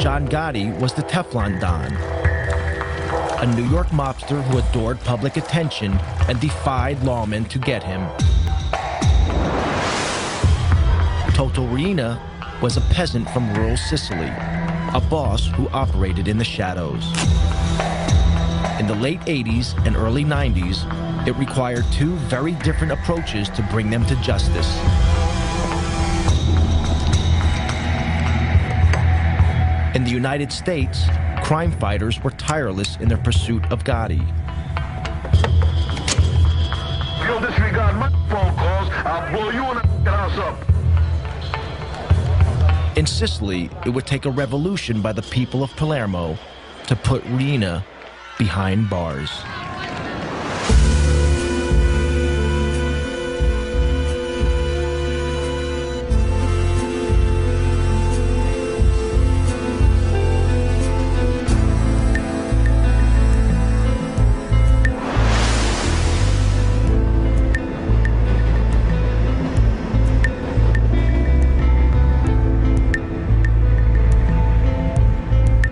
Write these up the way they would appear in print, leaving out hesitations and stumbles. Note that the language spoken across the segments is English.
John Gotti was the Teflon Don, a New York mobster who adored public attention and defied lawmen to get him. Toto Riina was a peasant from rural Sicily, a boss who operated in the shadows. In the late 80s and early 90s, it required two very different approaches to bring them to justice. In the United States, crime fighters were tireless in their pursuit of Gotti. If you'll disregard my phone calls, I'll blow you and the house up. In Sicily, it would take a revolution by the people of Palermo to put Riina behind bars.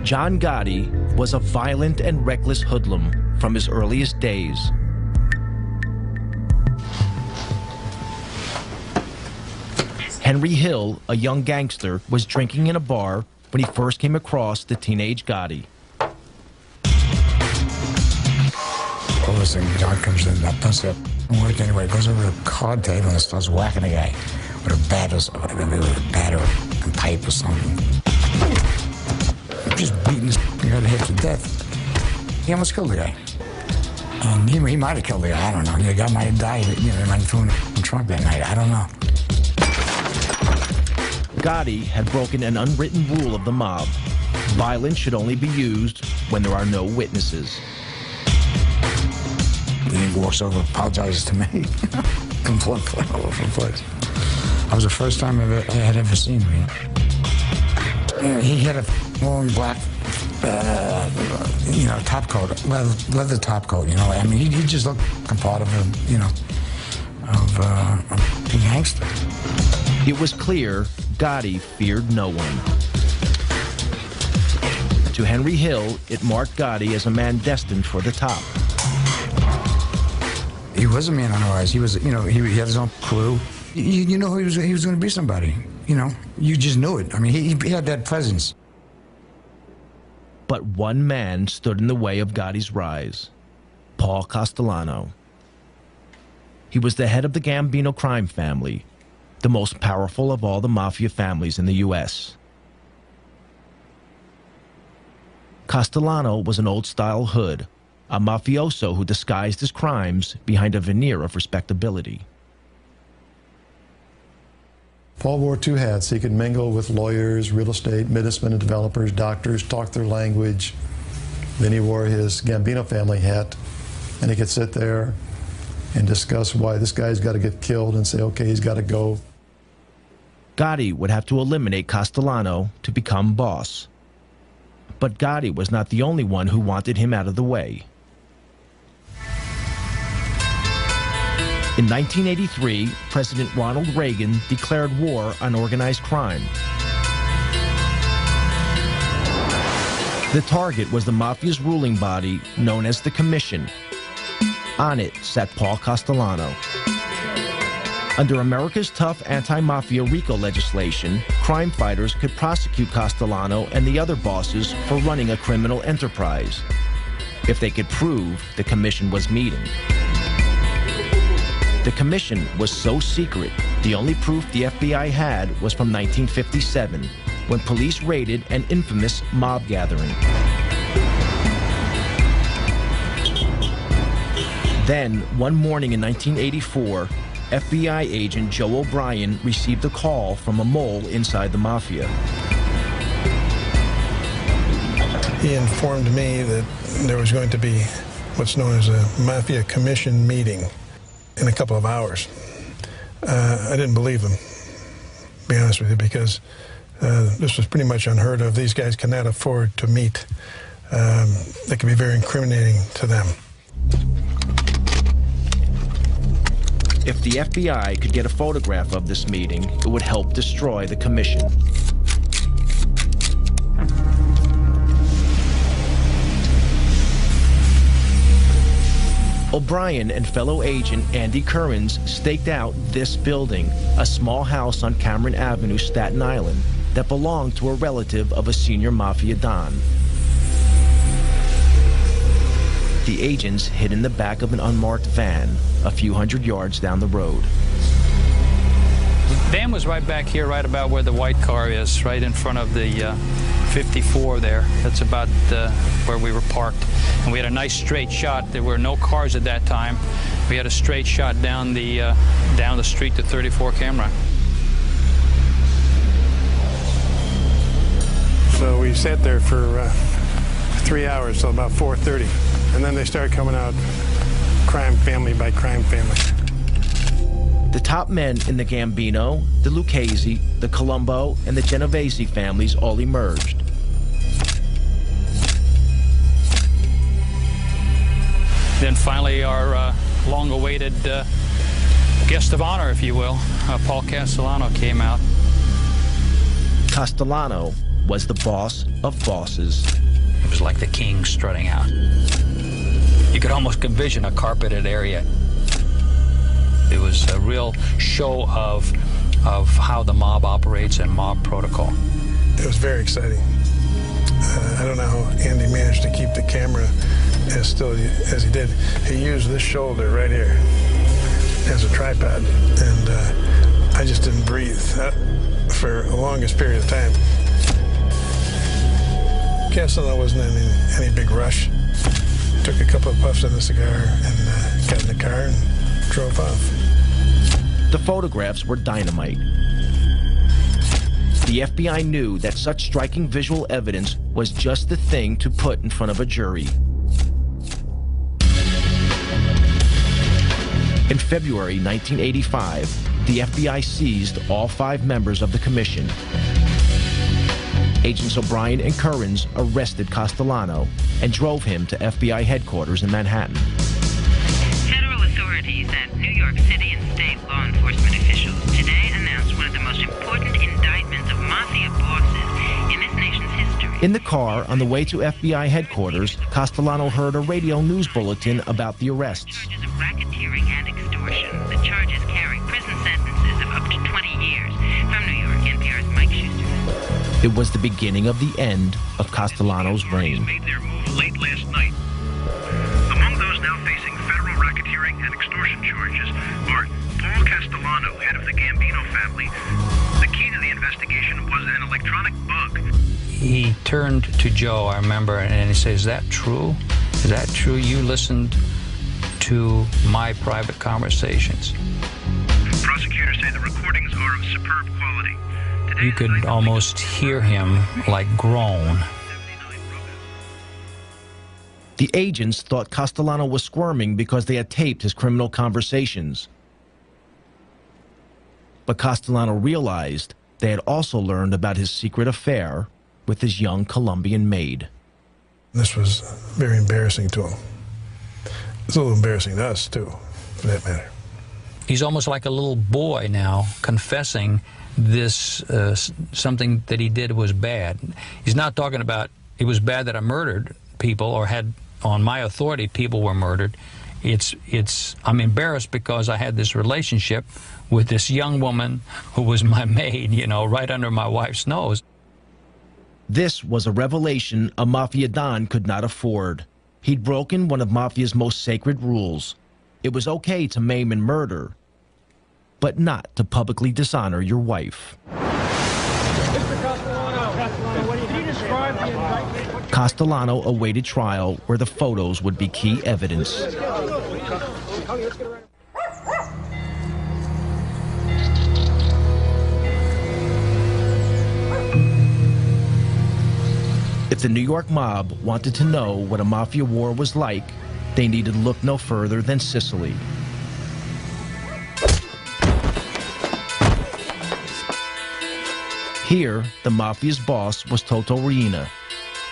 John Gotti was a violent and reckless hoodlum from his earliest days. Henry Hill, a young gangster, was drinking in a bar when he first came across the teenage Gotti. All of a sudden, John comes in, that does it work anyway, goes over to the card table and starts whacking the guy with a bat or a pipe or something. Just beating his guy to hit to death. He almost killed the guy. And he might have killed the guy, I don't know. The guy might have died, he might have thrown him in the trunk that night, I don't know. Gotti had broken an unwritten rule of the mob. Violence should only be used when there are no witnesses. He walks over, apologizes to me. Completely all over the place. That was the first time I had ever seen him. He had a long black, top coat, leather top coat, I mean, he just looked like part of a gangster. It was clear Gotti feared no one. To Henry Hill, it marked Gotti as a man destined for the top. He was a man on the rise. He was, he had his own crew. You know he was going to be somebody. You just knew it. I mean, he had that presence. But one man stood in the way of Gotti's rise: Paul Castellano. He was the head of the Gambino crime family, the most powerful of all the mafia families in the U.S. Castellano was an old-style hood, a mafioso who disguised his crimes behind a veneer of respectability. Paul wore two hats. He could mingle with lawyers, real estate, businessmen and developers, doctors, talk their language. Then he wore his Gambino family hat, and he could sit there and discuss why this guy's got to get killed and say, okay, he's got to go. Gotti would have to eliminate Castellano to become boss. But Gotti was not the only one who wanted him out of the way. In 1983, President Ronald Reagan declared war on organized crime. The target was the mafia's ruling body known as the Commission. On it sat Paul Castellano. Under America's tough anti-mafia RICO legislation, crime fighters could prosecute Castellano and the other bosses for running a criminal enterprise, if they could prove the Commission was meeting. The Commission was so secret, the only proof the FBI had was from 1957, when police raided an infamous mob gathering. Then, one morning in 1984, FBI agent Joe O'Brien received a call from a mole inside the mafia. He informed me that there was going to be what's known as a Mafia Commission meeting in a couple of hours. I didn't believe him, to be honest with you, because this was pretty much unheard of. These guys cannot afford to meet. That could be very incriminating to them. If the FBI could get a photograph of this meeting, it would help destroy the Commission. O'Brien and fellow agent Andy Currens staked out this building, a small house on Cameron Avenue, Staten Island, that belonged to a relative of a senior mafia don. The agents hid in the back of an unmarked van a few hundred yards down the road. The van was right back here, right about where the white car is, right in front of the 54 there. That's about where we were parked. And we had a nice straight shot. There were no cars at that time. We had a straight shot down the street to 34 camera. So we sat there for 3 hours till about 4:30. And then they started coming out crime family by crime family. The top men in the Gambino, the Lucchese, the Colombo, and the Genovese families all emerged. Then finally our long-awaited guest of honor, if you will, Paul Castellano, came out. Castellano was the boss of bosses. It was like the king strutting out. You could almost envision a carpeted area. It was a real show of how the mob operates and mob protocol. It was very exciting. I don't know how Andy managed to keep the camera as still as he did. He used this shoulder right here as a tripod, and I just didn't breathe for the longest period of time. Castellano wasn't in any big rush. Took a couple of puffs on the cigar and got in the car and drove off. The photographs were dynamite. The FBI knew that such striking visual evidence was just the thing to put in front of a jury. In February 1985, the FBI seized all 5 members of the commission. Agents O'Brien and Currens arrested Castellano and drove him to FBI headquarters in Manhattan. Federal authorities and New York City and state law enforcement officials today announced one of the most important indictments of mafia bosses in this nation's history. In the car on the way to FBI headquarters, Castellano heard a radio news bulletin about the arrests. Charges of racketeering and extortion. The charges carry prison sentences of up to 20 years. From New York, NPR's Mike Schuster. It was the beginning of the end of Castellano's reign. Made their move late last night. Among those now facing federal racketeering and extortion charges are Paul Castellano, head of the Gambino family. The key to the investigation was an electronic bug. He turned to Joe, I remember, and he said, "Is that true? Is that true? You listened to my private conversations." Prosecutors say the recordings are of superb quality. You could almost hear him like groan. The agents thought Castellano was squirming because they had taped his criminal conversations. But Castellano realized they had also learned about his secret affair with his young Colombian maid. This was very embarrassing to him. It's a little embarrassing to us, too, for that matter. He's almost like a little boy now, confessing this, something that he did was bad. He's not talking about, it was bad that I murdered people or had, on my authority, people were murdered. I'm embarrassed because I had this relationship with this young woman who was my maid, you know, right under my wife's nose. This was a revelation a mafia don could not afford. He'd broken one of mafia's most sacred rules. It was okay to maim and murder, but not to publicly dishonor your wife. Castellano awaited trial where the photos would be key evidence. If the New York mob wanted to know what a mafia war was like, they needed look no further than Sicily. Here, the mafia's boss was Toto Riina,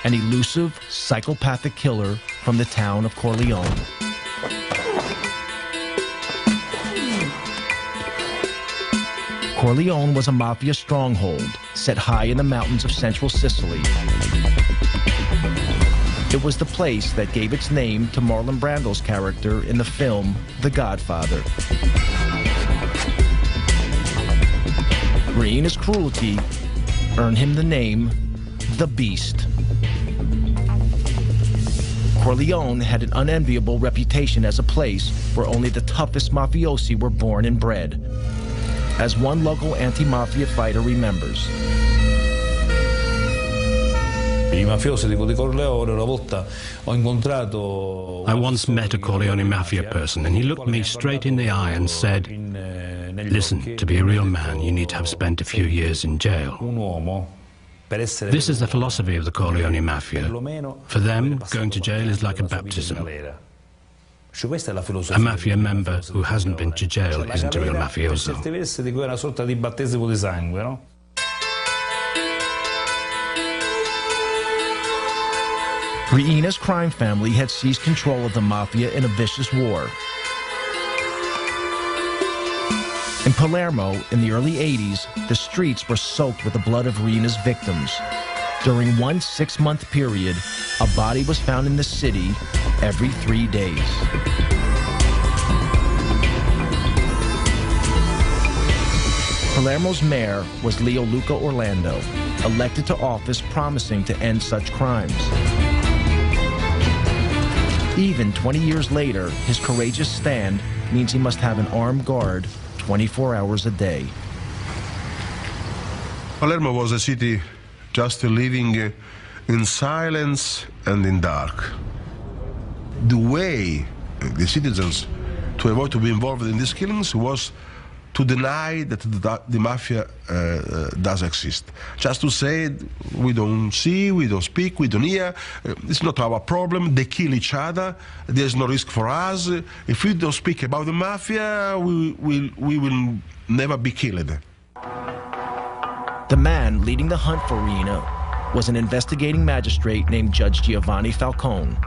an elusive, psychopathic killer from the town of Corleone. Corleone was a mafia stronghold set high in the mountains of central Sicily. It was the place that gave its name to Marlon Brando's character in the film The Godfather. Riena's cruelty earned him the name The Beast. Corleone had an unenviable reputation as a place where only the toughest mafiosi were born and bred. As one local anti-mafia fighter remembers, I once met a Corleone mafia person, and he looked me straight in the eye and said, "Listen, to be a real man, you need to have spent a few years in jail." This is the philosophy of the Corleone mafia. For them, going to jail is like a baptism. A mafia member who hasn't been to jail isn't a real mafioso. Riena's crime family had seized control of the mafia in a vicious war. In Palermo, in the early 80s, the streets were soaked with the blood of Riena's victims. During one 6-month period, a body was found in the city every 3 days. Palermo's mayor was Leo Luca Orlando, elected to office promising to end such crimes. Even 20 years later, his courageous stand means he must have an armed guard 24 hours a day. Palermo was a city just living in silence and in dark. The way the citizens to avoid to be involved in these killings was to deny that the mafia does exist. Just to say, we don't see, we don't speak, we don't hear, it's not our problem, they kill each other, there's no risk for us. If we don't speak about the mafia, we will never be killed. The man leading the hunt for Riina was an investigating magistrate named Judge Giovanni Falcone.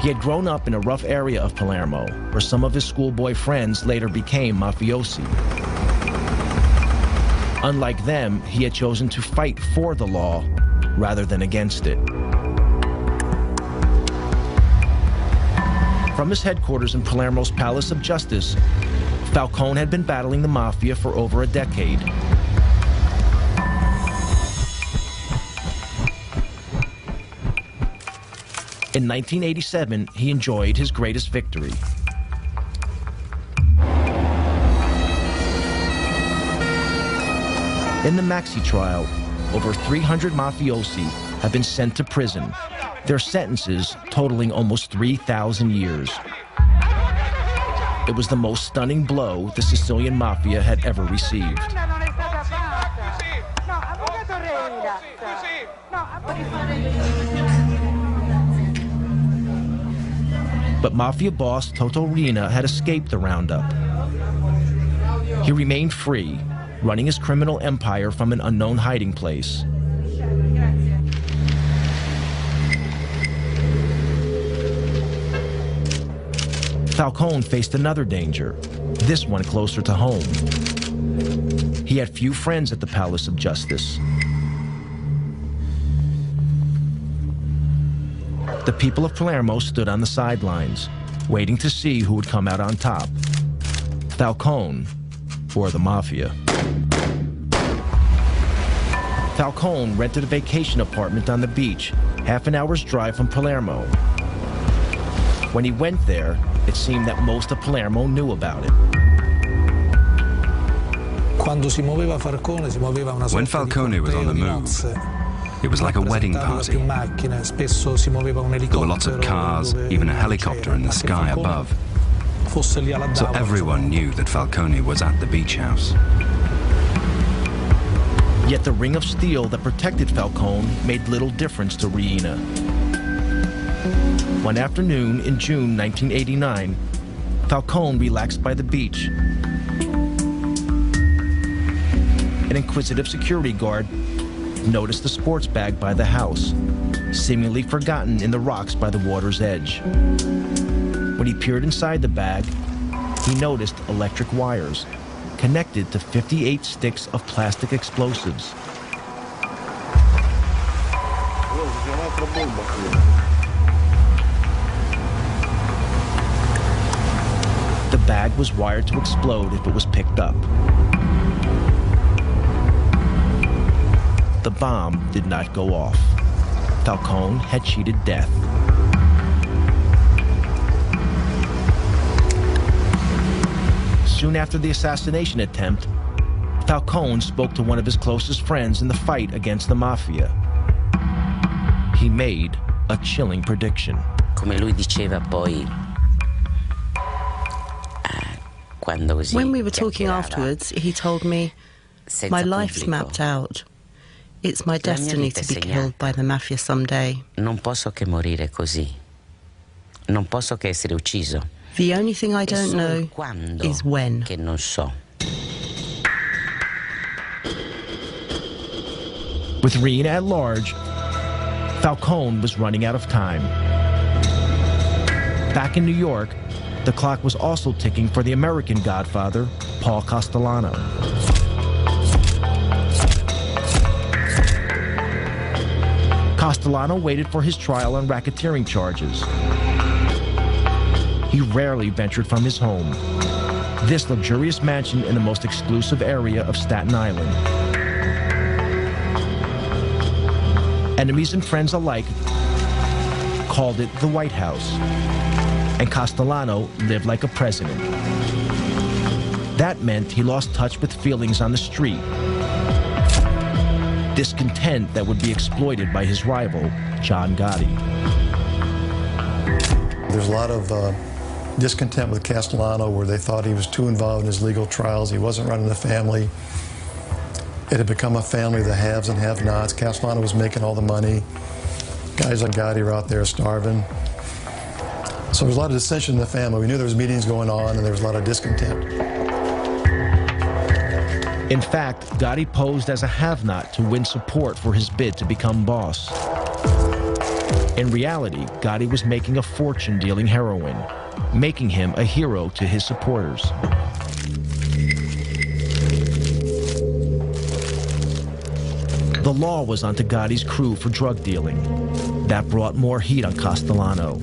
He had grown up in a rough area of Palermo, where some of his schoolboy friends later became mafiosi. Unlike them, he had chosen to fight for the law rather than against it. From his headquarters in Palermo's Palace of Justice, Falcone had been battling the mafia for over a decade. In 1987, he enjoyed his greatest victory. In the Maxi trial, over 300 mafiosi have been sent to prison, their sentences totaling almost 3,000 years. It was the most stunning blow the Sicilian mafia had ever received. But mafia boss Toto Riina had escaped the roundup. He remained free, running his criminal empire from an unknown hiding place. Falcone faced another danger, this one closer to home. He had few friends at the Palace of Justice. The people of Palermo stood on the sidelines, waiting to see who would come out on top, Falcone or the mafia. Falcone rented a vacation apartment on the beach, half an hour's drive from Palermo. When he went there, it seemed that most of Palermo knew about it. When Falcone was on the move, it was like a wedding party. There were lots of cars, even a helicopter in the sky above. So everyone knew that Falcone was at the beach house. Yet the ring of steel that protected Falcone made little difference to Riina. One afternoon in June 1989, Falcone relaxed by the beach. An inquisitive security guard noticed the sports bag by the house, seemingly forgotten in the rocks by the water's edge. When he peered inside the bag, he noticed electric wires connected to 58 sticks of plastic explosives. The bag was wired to explode if it was picked up. The bomb did not go off. Falcone had cheated death. Soon after the assassination attempt, Falcone spoke to one of his closest friends in the fight against the mafia. He made a chilling prediction. Come lui diceva poi, when we were talking afterwards, he told me, my life's mapped out. It's my destiny to be killed by the mafia someday. Non posso che morire così. Non posso che essere ucciso. The only thing I don't know is when. Che non so. With Reen at large, Falcone was running out of time. Back in New York, the clock was also ticking for the American godfather, Paul Castellano. Castellano waited for his trial on racketeering charges. He rarely ventured from his home, this luxurious mansion in the most exclusive area of Staten Island. Enemies and friends alike called it the White House, and Castellano lived like a president. That meant he lost touch with feelings on the street, discontent that would be exploited by his rival, John Gotti. There's a lot of discontent with Castellano where they thought he was too involved in his legal trials. He wasn't running the family. It had become a family of the haves and have-nots. Castellano was making all the money. Guys like Gotti were out there starving. So there was a lot of dissension in the family. We knew there was meetings going on and there was a lot of discontent. In fact, Gotti posed as a have-not to win support for his bid to become boss. In reality, Gotti was making a fortune dealing heroin, making him a hero to his supporters. The law was onto Gotti's crew for drug dealing. That brought more heat on Castellano.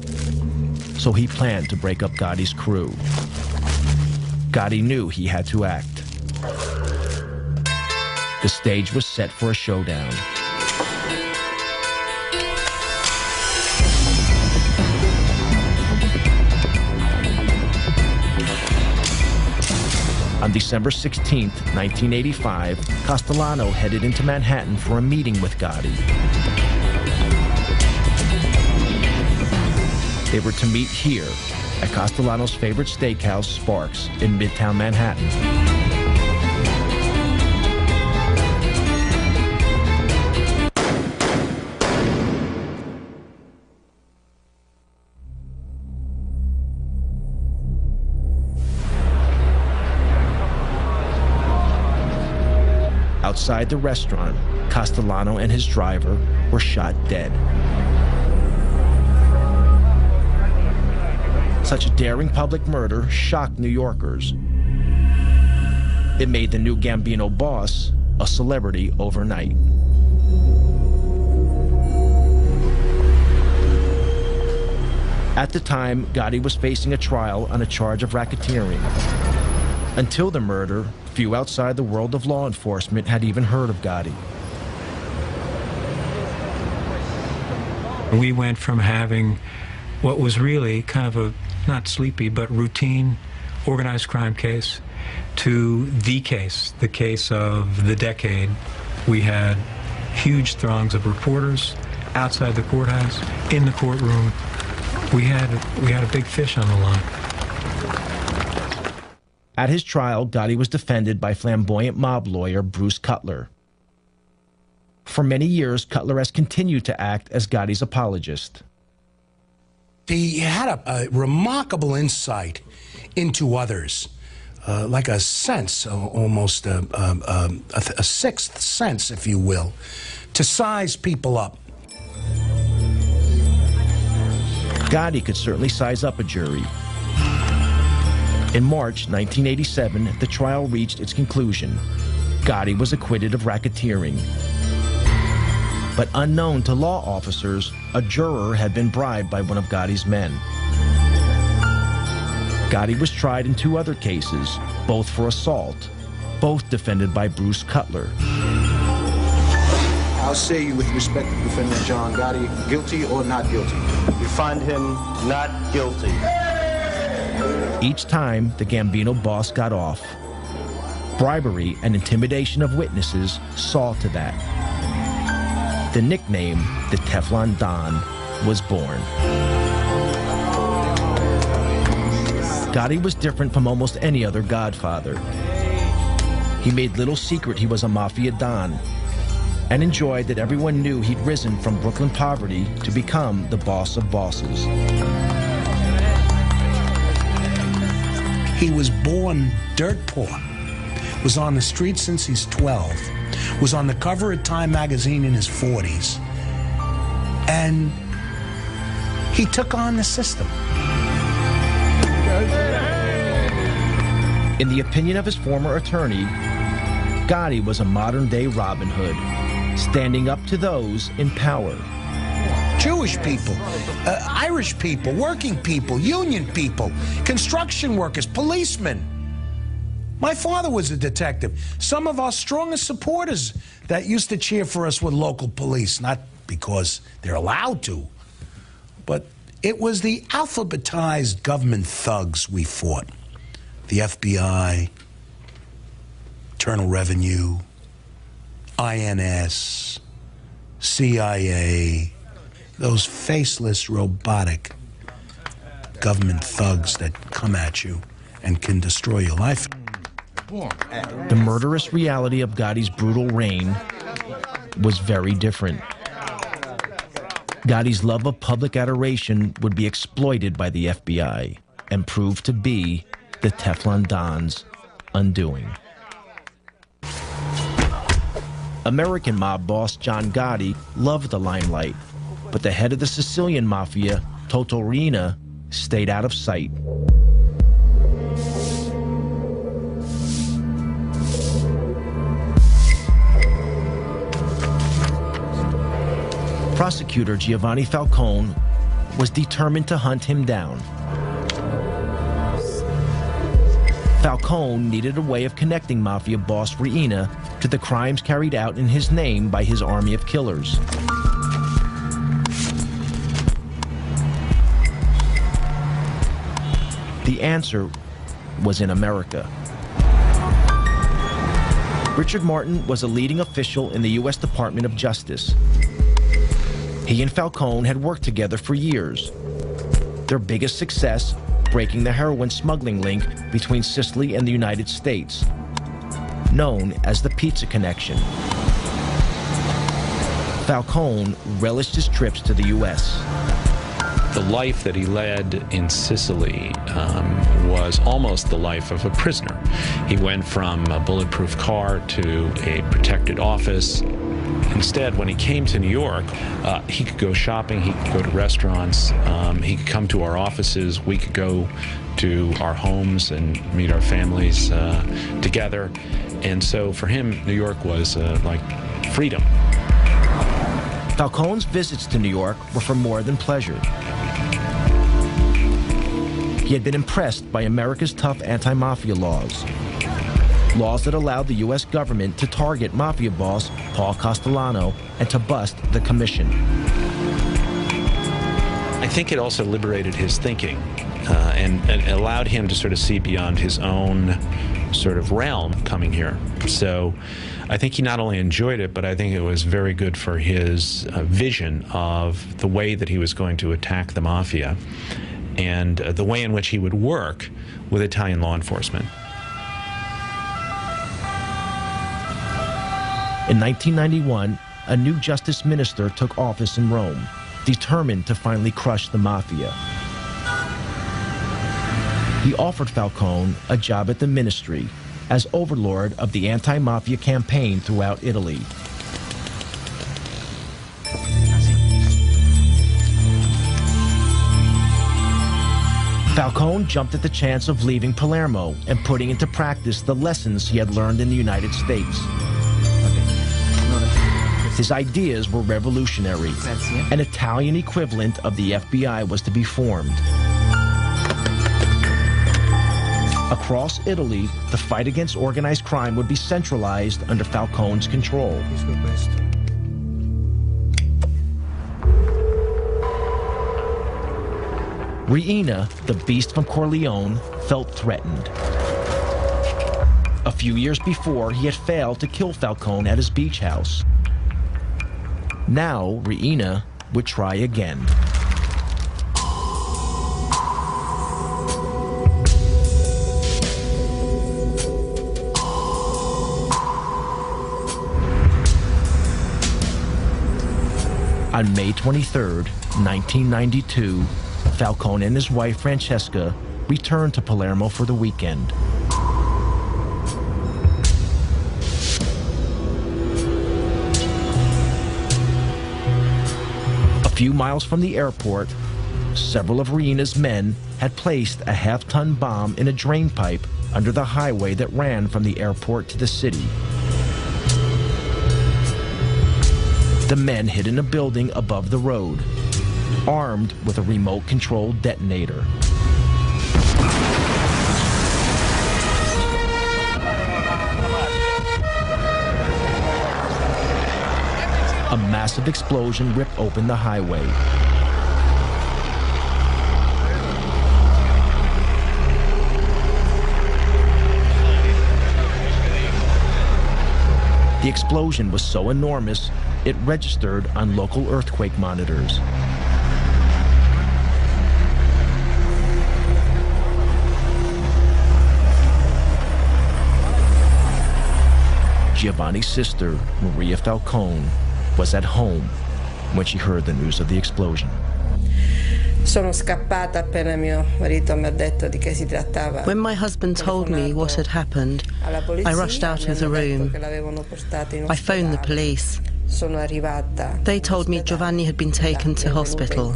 So he planned to break up Gotti's crew. Gotti knew he had to act. The stage was set for a showdown. On December 16, 1985, Castellano headed into Manhattan for a meeting with Gotti. They were to meet here at Castellano's favorite steakhouse, Sparks, in Midtown Manhattan. Outside the restaurant, Castellano and his driver were shot dead. Such a daring public murder shocked New Yorkers. It made the new Gambino boss a celebrity overnight. At the time, Gotti was facing a trial on a charge of racketeering. Until the murder, few outside the world of law enforcement had even heard of Gotti. We went from having what was really kind of a, not sleepy, but routine organized crime case to the case of the decade. We had huge throngs of reporters outside the courthouse, in the courtroom. We had a big fish on the line. At his trial, Gotti was defended by flamboyant mob lawyer Bruce Cutler. For many years, Cutler has continued to act as Gotti's apologist. He had a remarkable insight into others, like a sense, almost a sixth sense, if you will, to size people up. Gotti could certainly size up a jury. In March 1987, the trial reached its conclusion. Gotti was acquitted of racketeering. But unknown to law officers, a juror had been bribed by one of Gotti's men. Gotti was tried in 2 other cases, both for assault, both defended by Bruce Cutler. I'll say you with respect to defendant John Gotti, guilty or not guilty? We find him not guilty. Each time, the Gambino boss got off. Bribery and intimidation of witnesses saw to that. The nickname, the Teflon Don, was born. Gotti was different from almost any other godfather. He made little secret he was a mafia don, and enjoyed that everyone knew he'd risen from Brooklyn poverty to become the boss of bosses. He was born dirt poor, was on the street since he's 12, was on the cover of Time magazine in his 40s, and he took on the system. In the opinion of his former attorney, Gotti was a modern-day Robin Hood, standing up to those in power. Jewish people, Irish people, working people, union people, construction workers, policemen. My father was a detective. Some of our strongest supporters that used to cheer for us were local police, not because they're allowed to, but it was the alphabetized government thugs we fought. The FBI, Internal Revenue, INS, CIA, those faceless, robotic government thugs that come at you and can destroy your life. The murderous reality of Gotti's brutal reign was very different. Gotti's love of public adoration would be exploited by the FBI and prove to be the Teflon Don's undoing. American mob boss John Gotti loved the limelight, but the head of the Sicilian mafia, Toto Riina, stayed out of sight. Prosecutor Giovanni Falcone was determined to hunt him down. Falcone needed a way of connecting mafia boss Riina to the crimes carried out in his name by his army of killers. The answer was in America. Richard Martin was a leading official in the U.S. Department of Justice. He and Falcone had worked together for years. Their biggest success, breaking the heroin smuggling link between Sicily and the United States, known as the Pizza Connection. Falcone relished his trips to the U.S. The life that he led in Sicily was almost the life of a prisoner. He went from a bulletproof car to a protected office. Instead, when he came to New York, he could go shopping, he could go to restaurants, he could come to our offices, we could go to our homes and meet our families together. And so for him, New York was like freedom. Falcone's visits to New York were for more than pleasure. He had been impressed by America's tough anti-mafia laws. Laws that allowed the U.S. government to target mafia boss Paul Castellano and to bust the commission. I think it also liberated his thinking and allowed him to sort of see beyond his own sort of realm coming here. So I think he not only enjoyed it, but I think it was very good for his vision of the way that he was going to attack the mafia and the way in which he would work with Italian law enforcement. In 1991, a new justice minister took office in Rome, determined to finally crush the mafia. He offered Falcone a job at the ministry as overlord of the anti-mafia campaign throughout Italy. Falcone jumped at the chance of leaving Palermo and putting into practice the lessons he had learned in the United States. His ideas were revolutionary. An Italian equivalent of the FBI was to be formed. Across Italy, the fight against organized crime would be centralized under Falcone's control. Riina, the beast from Corleone, felt threatened. A few years before, he had failed to kill Falcone at his beach house. Now, Riina would try again. On May 23, 1992, Falcone and his wife Francesca returned to Palermo for the weekend. A few miles from the airport, several of Riina's men had placed a half-ton bomb in a drain pipe under the highway that ran from the airport to the city. The men hid in a building above the road, armed with a remote-controlled detonator. A massive explosion ripped open the highway. The explosion was so enormous, it registered on local earthquake monitors. Giovanni's sister, Maria Falcone, was at home when she heard the news of the explosion. Sono scappata appena mio marito mi ha detto di che si trattava. When my husband told me what had happened, I rushed out of the room. I phoned the police. They told me Giovanni had been taken to hospital.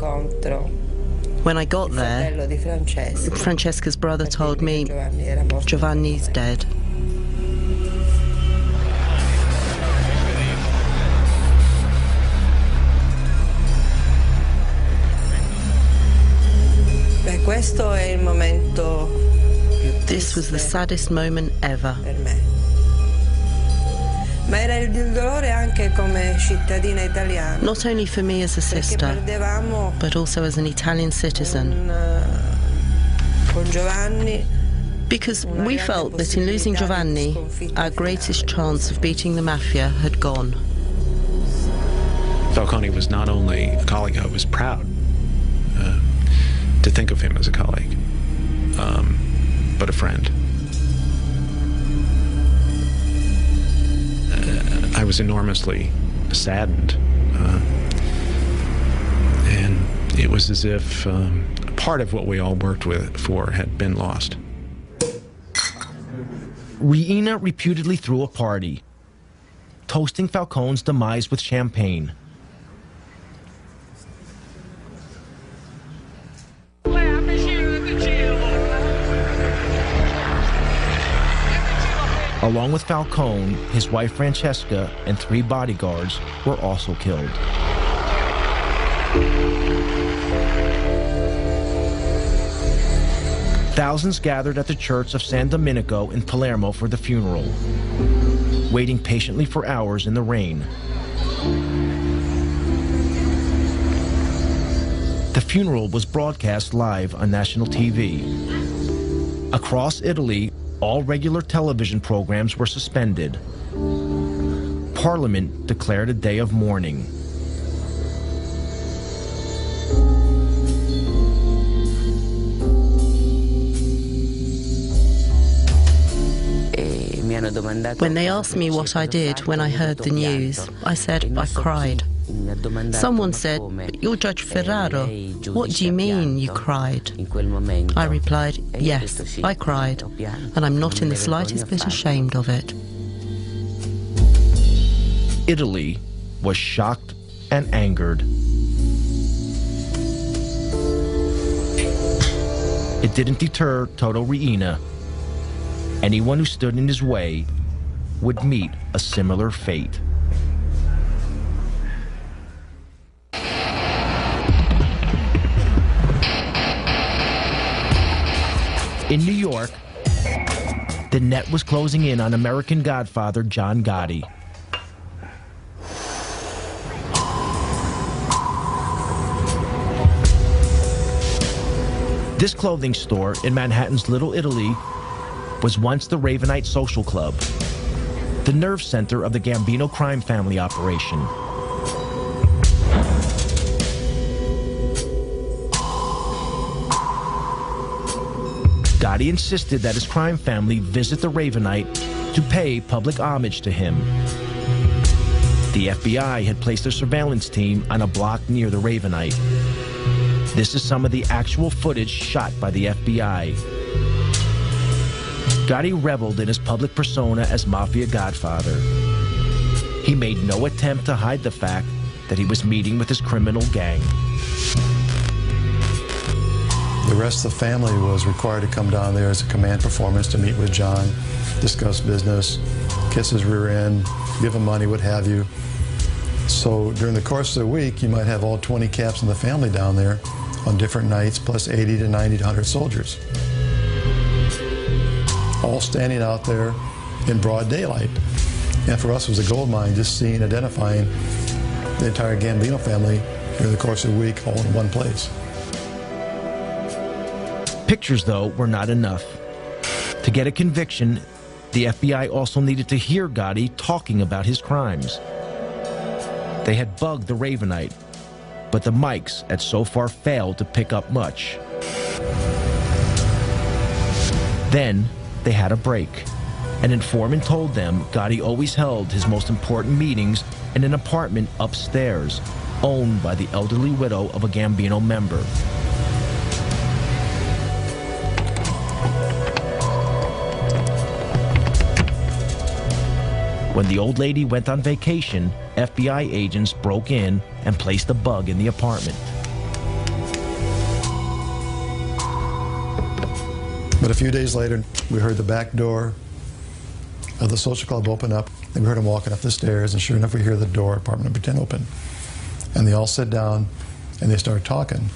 When I got there, Francesca's brother told me Giovanni's dead. This was the saddest moment ever. Not only for me as a sister, but also as an Italian citizen. Because we felt that in losing Giovanni, our greatest chance of beating the mafia had gone. Falcone was not only a colleague, I was proud to think of him as a colleague, but a friend. I was enormously saddened, and it was as if part of what we all worked for had been lost. Riina reputedly threw a party, toasting Falcone's demise with champagne. Along with Falcone, his wife Francesca and 3 bodyguards were also killed. Thousands gathered at the church of San Domenico in Palermo for the funeral, waiting patiently for hours in the rain. The funeral was broadcast live on national TV. Across Italy, all regular television programs were suspended. Parliament declared a day of mourning. When they asked me what I did when I heard the news, I said I cried. Someone said, "You're Judge Ferraro. What do you mean you cried?" I replied, "Yes, I cried, and I'm not in the slightest bit ashamed of it." Italy was shocked and angered. It didn't deter Toto Riina. Anyone who stood in his way would meet a similar fate. In New York, the net was closing in on American Godfather John Gotti. This clothing store in Manhattan's Little Italy was once the Ravenite Social Club, the nerve center of the Gambino crime family operation. Gotti insisted that his crime family visit the Ravenite to pay public homage to him. The FBI had placed a surveillance team on a block near the Ravenite. This is some of the actual footage shot by the FBI. Gotti reveled in his public persona as Mafia Godfather. He made no attempt to hide the fact that he was meeting with his criminal gang. The rest of the family was required to come down there as a command performance to meet with John, discuss business, kiss his rear end, give him money, what have you. So during the course of the week, you might have all 20 caps in the family down there on different nights, plus 80 to 90 to 100 soldiers, all standing out there in broad daylight. And for us, it was a gold mine, just seeing, identifying the entire Gambino family during the course of the week, all in one place. Pictures, though, were not enough. To get a conviction, the FBI also needed to hear Gotti talking about his crimes. They had bugged the Ravenite, but the mics had so far failed to pick up much. Then they had a break. An informant told them Gotti always held his most important meetings in an apartment upstairs, owned by the elderly widow of a Gambino member. When the old lady went on vacation, FBI agents broke in and placed a bug in the apartment. But a few days later, we heard the back door of the social club open up, and we heard him walking up the stairs, and sure enough, we hear the door, apartment number 10, open. And they all sit down, and they start talking.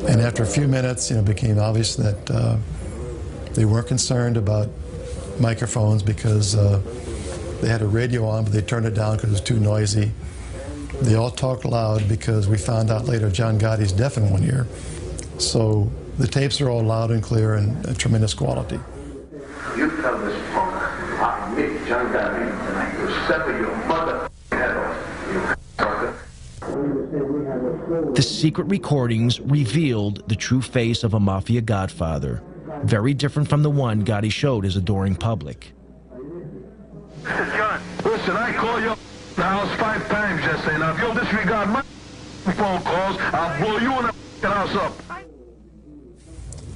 And after a few minutes, it became obvious that they weren't concerned about microphones because they had a radio on, but they turned it down because it was too noisy. They all talked loud because we found out later John Gotti's deaf in one ear. So the tapes are all loud and clear and tremendous quality. You tell this punk, I meet John Gotti, and I will sever your mother head off, you fucker. The secret recordings revealed the true face of a Mafia Godfather, very different from the one Gotti showed his adoring public. John, listen, I call your house 5 times yesterday. Now, if you'll disregard my phone calls, I'll blow you and the house up.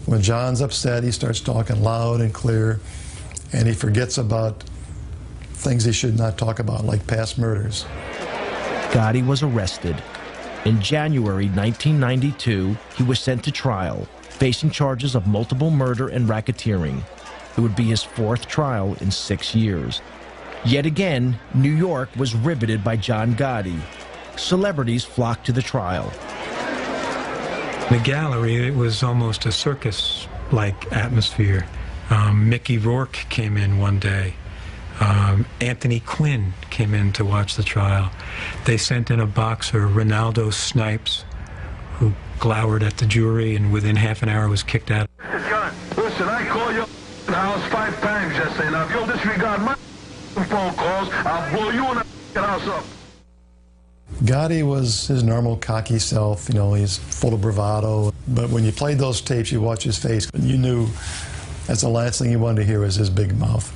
When John's upset, he starts talking loud and clear, and he forgets about things he should not talk about, like past murders. Gotti was arrested. In January 1992, he was sent to trial, facing charges of multiple murder and racketeering. It would be his 4th trial in 6 years. Yet again, New York was riveted by John Gotti. Celebrities flocked to the trial. The gallery, it was almost a circus-like atmosphere. Mickey Rourke came in one day. Anthony Quinn came in to watch the trial. They sent in a boxer, Ronaldo Snipes, who glowered at the jury and within half an hour was kicked out. John, listen, I call your house 5 times yesterday. Now, if you'll disregard my phone calls, I'll blow you and the house up. Gotti was his normal cocky self, he's full of bravado. But when you played those tapes, you watch his face, and you knew that's the last thing you wanted to hear was his big mouth.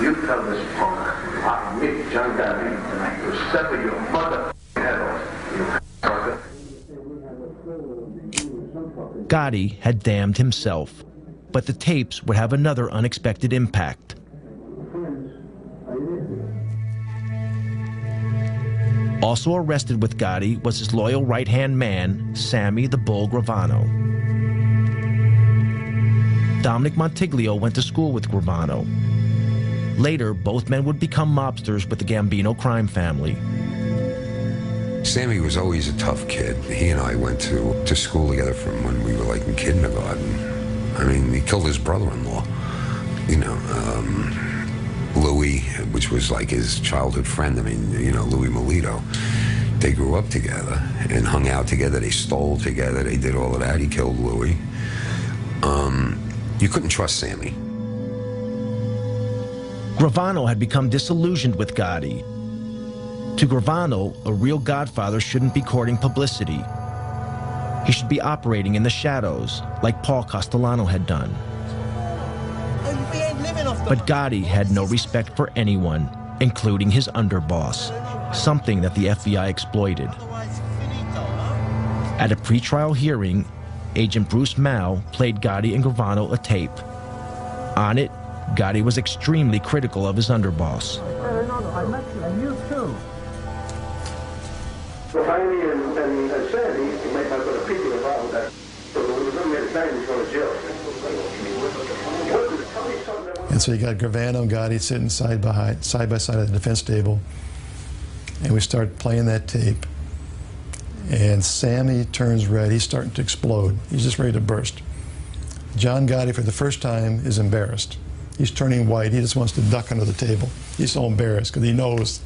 You tell this punk, I meet John Gotti, and I will sever your mother head off, you fucker. Gotti had damned himself, but the tapes would have another unexpected impact. Also arrested with Gotti was his loyal right-hand man, Sammy the Bull Gravano. Dominic Montiglio went to school with Gravano. Later, both men would become mobsters with the Gambino crime family. Sammy was always a tough kid. He and I went to school together from when we were like in kindergarten. I mean, he killed his brother-in-law, you know, Louis, which was like his childhood friend. I mean, you know, Louis Melito. They grew up together and hung out together. They stole together. They did all of that. He killed Louis. You couldn't trust Sammy. Gravano had become disillusioned with Gotti. To Gravano, a real godfather shouldn't be courting publicity. He should be operating in the shadows, like Paul Castellano had done. But Gotti had no respect for anyone, including his underboss, something that the FBI exploited. At a pretrial hearing, Agent Bruce Mao played Gotti and Gravano a tape. On it, Gotti was extremely critical of his underboss. I met you too. Tiny and Sandy, you might not put a people involved that. So when we were in Sandy, he's going to jail. And so you got Gravano and Gotti sitting side by side at the defense table, and we start playing that tape. And Sammy turns red. He's starting to explode. He's just ready to burst. John Gotti, for the first time, is embarrassed. He's turning white. He just wants to duck under the table. He's so embarrassed because he knows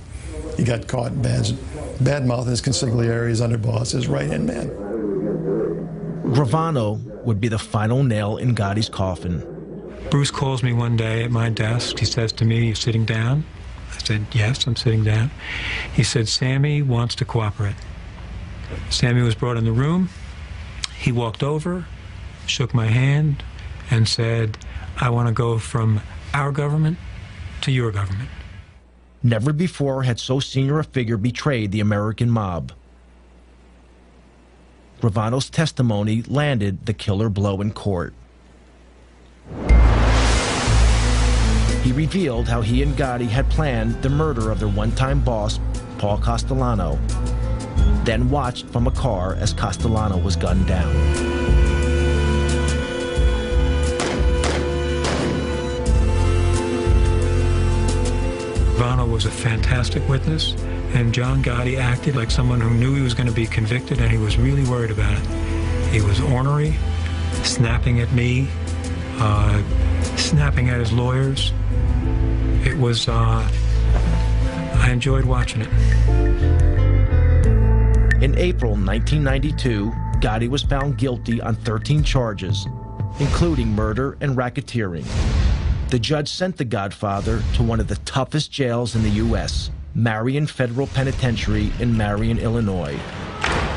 he got caught in bad mouthing his consigliere, his underboss, his right-hand man. Gravano would be the final nail in Gotti's coffin. Bruce calls me one day at my desk. He says to me, "You sitting down?" I said, "Yes, I'm sitting down." He said, "Sammy wants to cooperate." Sammy was brought in the room. He walked over, shook my hand, and said, "I want to go from our government to your government." Never before had so senior a figure betrayed the American mob. Gravano's testimony landed the killer blow in court. He revealed how he and Gotti had planned the murder of their one-time boss, Paul Castellano, then watched from a car as Castellano was gunned down. Gravano was a fantastic witness, and John Gotti acted like someone who knew he was going to be convicted, and he was really worried about it. He was ornery, snapping at me, snapping at his lawyers. It was, I enjoyed watching it. In April 1992, Gotti was found guilty on 13 charges, including murder and racketeering. The judge sent the Godfather to one of the toughest jails in the U.S., Marion Federal Penitentiary in Marion, Illinois.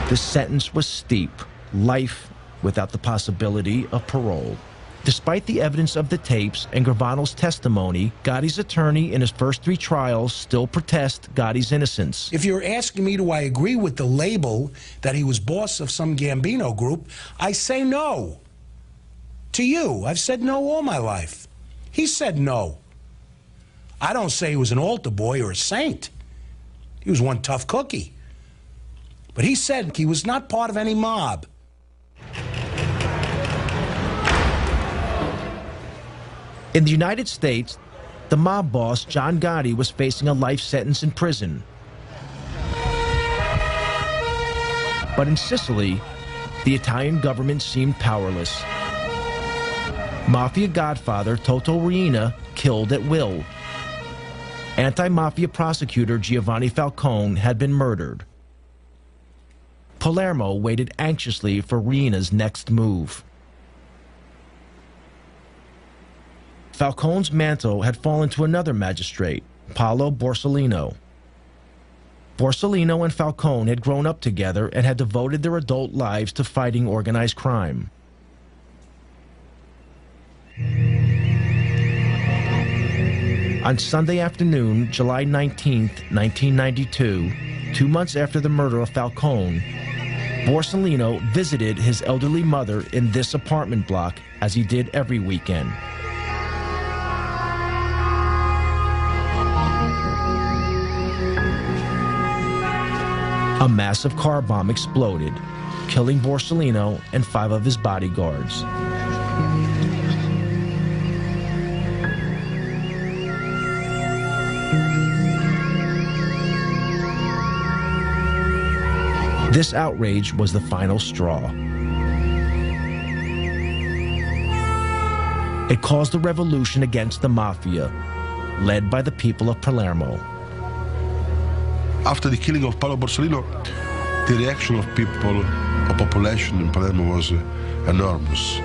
The sentence was steep, life without the possibility of parole. Despite the evidence of the tapes and Gravano's testimony, Gotti's attorney in his first 3 trials still protest Gotti's innocence. If you're asking me, do I agree with the label that he was boss of some Gambino group, I say no. To you, I've said no all my life. He said no. I don't say he was an altar boy or a saint. He was one tough cookie. But he said he was not part of any mob. In the United States, the mob boss, John Gotti, was facing a life sentence in prison. But in Sicily, the Italian government seemed powerless. Mafia godfather Toto Riina killed at will. Anti-mafia prosecutor Giovanni Falcone had been murdered. Palermo waited anxiously for Riina's next move. Falcone's mantle had fallen to another magistrate, Paolo Borsellino. Borsellino and Falcone had grown up together and had devoted their adult lives to fighting organized crime. On Sunday afternoon, July 19th, 1992, 2 months after the murder of Falcone, Borsellino visited his elderly mother in this apartment block, as he did every weekend. A massive car bomb exploded, killing Borsellino and 5 of his bodyguards. This outrage was the final straw. It caused a revolution against the mafia, led by the people of Palermo. After the killing of Paolo Borsellino, the reaction of people, of population in Palermo was enormous.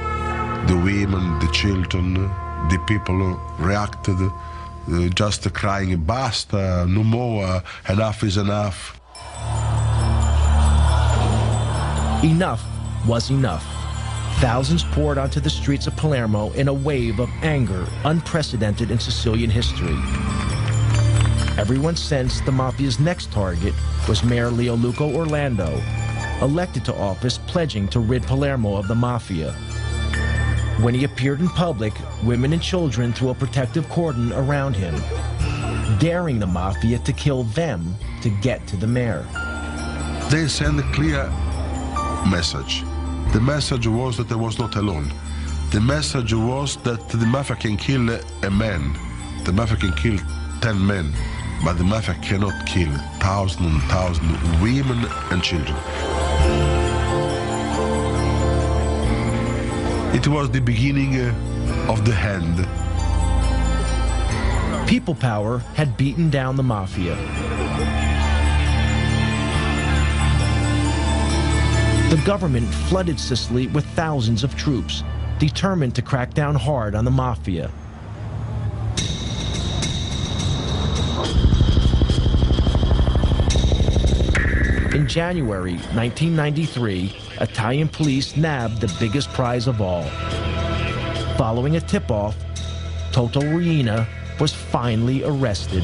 The women, the children, the people reacted just crying, basta, no more, enough is enough. Enough was enough. Thousands poured onto the streets of Palermo in a wave of anger unprecedented in Sicilian history. Everyone sensed the mafia's next target was Mayor Leoluco Orlando, elected to office pledging to rid Palermo of the mafia. When he appeared in public, women and children threw a protective cordon around him, daring the mafia to kill them to get to the mayor. They sent a clear message. The message was that I was not alone. The message was that the mafia can kill a man. The mafia can kill 10 men, but the mafia cannot kill thousands and thousands of women and children. It was the beginning of the end. People power had beaten down the mafia. The government flooded Sicily with thousands of troops, determined to crack down hard on the mafia. In January 1993, Italian police nabbed the biggest prize of all. Following a tip-off, Toto Riina was finally arrested.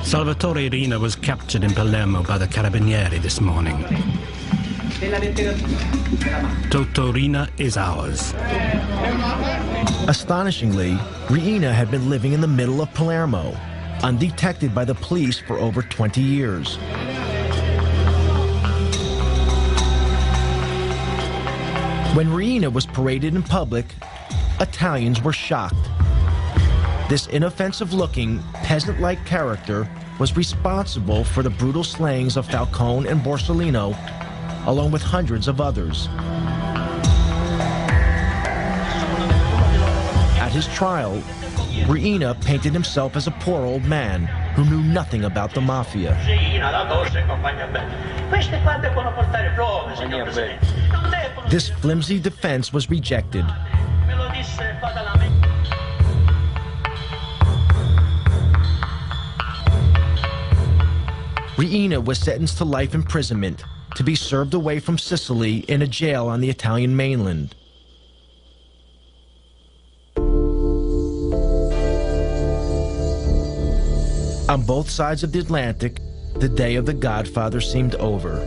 Salvatore Riina was captured in Palermo by the Carabinieri this morning. Toto Riina is ours. Astonishingly, Riina had been living in the middle of Palermo, undetected by the police for over 20 years. When Riina was paraded in public, Italians were shocked. This inoffensive-looking, peasant-like character was responsible for the brutal slayings of Falcone and Borsellino, along with hundreds of others. At his trial, Riina painted himself as a poor old man who knew nothing about the mafia. This flimsy defense was rejected. Riina was sentenced to life imprisonment to be served away from Sicily in a jail on the Italian mainland. On both sides of the Atlantic, the day of the Godfather seemed over.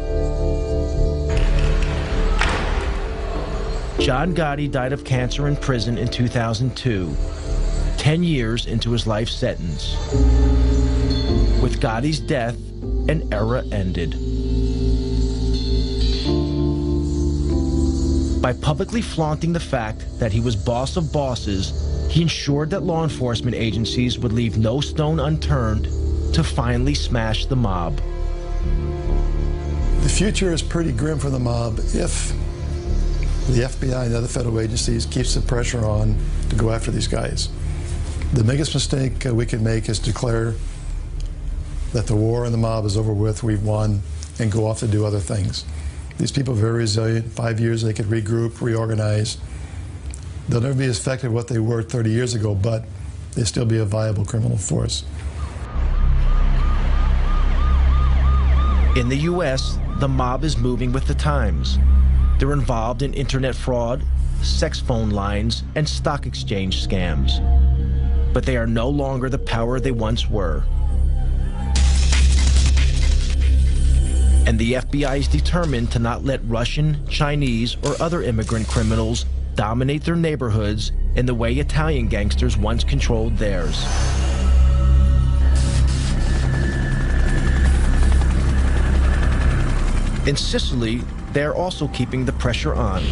John Gotti died of cancer in prison in 2002, 10 years into his life sentence. With Gotti's death, an era ended. By publicly flaunting the fact that he was boss of bosses, he ensured that law enforcement agencies would leave no stone unturned to finally smash the mob. The future is pretty grim for the mob if the FBI and other federal agencies keeps the pressure on to go after these guys. The biggest mistake we can make is declare that the war and the mob is over with, we've won, and go off to do other things. These people are very resilient. 5 years they could regroup, reorganize. They'll never be as effective what they were 30 years ago, but they'll still be a viable criminal force. In the U.S., the mob is moving with the times. They're involved in internet fraud, sex phone lines, and stock exchange scams. But they are no longer the power they once were. And the FBI is determined to not let Russian, Chinese, or other immigrant criminals dominate their neighborhoods in the way Italian gangsters once controlled theirs. In Sicily, they are also keeping the pressure on.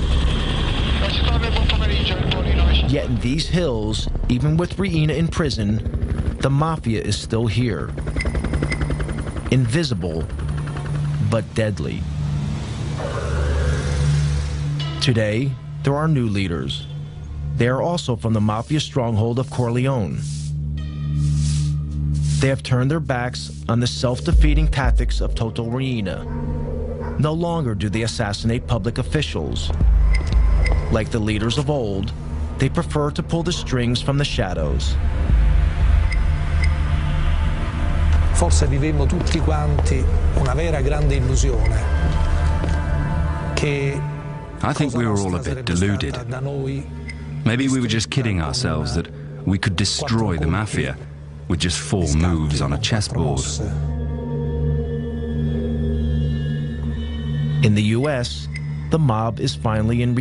Yet in these hills, even with Riina in prison, the mafia is still here. invisible but deadly. Today, there are new leaders. They are also from the mafia stronghold of Corleone. They have turned their backs on the self-defeating tactics of Toto Riina. No longer do they assassinate public officials. Like the leaders of old, they prefer to pull the strings from the shadows. Forse vivemmo tutti quanti una vera grande illusione che I think we were all a bit deluded. Maybe we were just kidding ourselves that we could destroy the mafia with just 4 moves on a chessboard. In the U.S., the mob is finally in